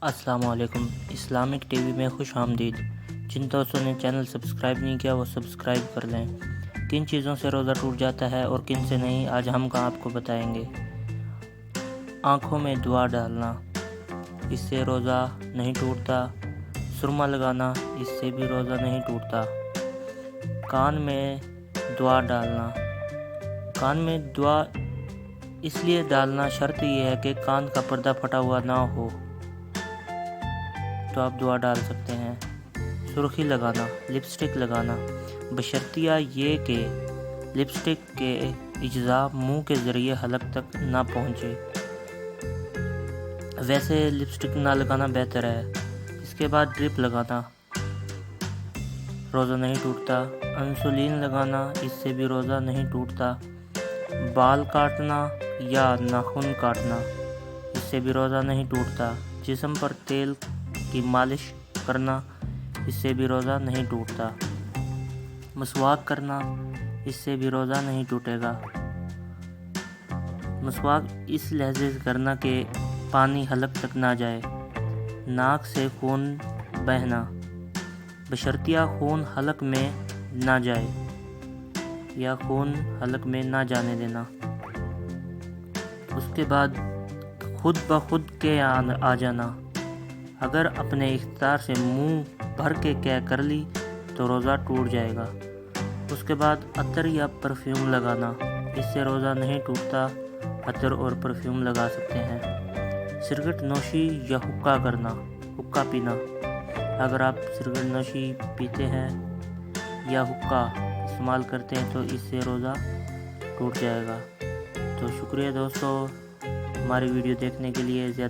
السلام علیکم۔ Islamic T V میں خوش آمدید۔ جن دوستوں نے چینل سبسکرائب نہیں کیا وہ سبسکرائب کر لیں۔ کن چیزوں سے روزہ ٹوٹ جاتا ہے اور کن سے نہیں، آج ہم آپ کو بتائیں گے۔ آنکھوں میں دعا ڈالنا، اس سے روزہ نہیں ٹوٹتا۔ سرما لگانا، اس سے بھی روزہ نہیں ٹوٹتا۔ کان میں دعا ڈالنا، کان میں دعا اس لیے ڈالنا شرط یہ ہے کہ کان کا پردہ پھٹا ہوا نہ ہو تو آپ دعا ڈال سکتے ہیں۔ سرخی لگانا، لپسٹک لگانا، بشرطیہ یہ کہ لپسٹک کے اجزاء منہ کے ذریعے حلق تک نہ پہنچے، ویسے لپسٹک نہ لگانا بہتر ہے۔ اس کے بعد ڈرپ لگانا، روزہ نہیں ٹوٹتا۔ انسولین لگانا، اس سے بھی روزہ نہیں ٹوٹتا۔ بال کاٹنا یا ناخن کاٹنا، اس سے بھی روزہ نہیں ٹوٹتا۔ جسم پر تیل کی مالش کرنا، اس سے بھی روزہ نہیں ٹوٹتا۔ مسواک کرنا، اس سے بھی روزہ نہیں ٹوٹے گا۔ مسواک اس لحاظ سے کرنا کہ پانی حلق تک نہ جائے۔ ناک سے خون بہنا، بشرطیہ خون حلق میں نہ جائے یا خون حلق میں نہ جانے دینا۔ اس کے بعد خود بخود کے آ جانا، اگر اپنے اختیار سے منہ بھر کے کر لی تو روزہ ٹوٹ جائے گا۔ اس کے بعد عطر یا پرفیوم لگانا، اس سے روزہ نہیں ٹوٹتا۔ عطر اور پرفیوم لگا سکتے ہیں۔ سگریٹ نوشی یا حقہ کرنا، حقہ پینا، اگر آپ سگریٹ نوشی پیتے ہیں یا حقہ استعمال کرتے ہیں تو اس سے روزہ ٹوٹ جائے گا۔ تو شکریہ دوستو، ہماری ویڈیو دیکھنے کے لیے۔ زیادہ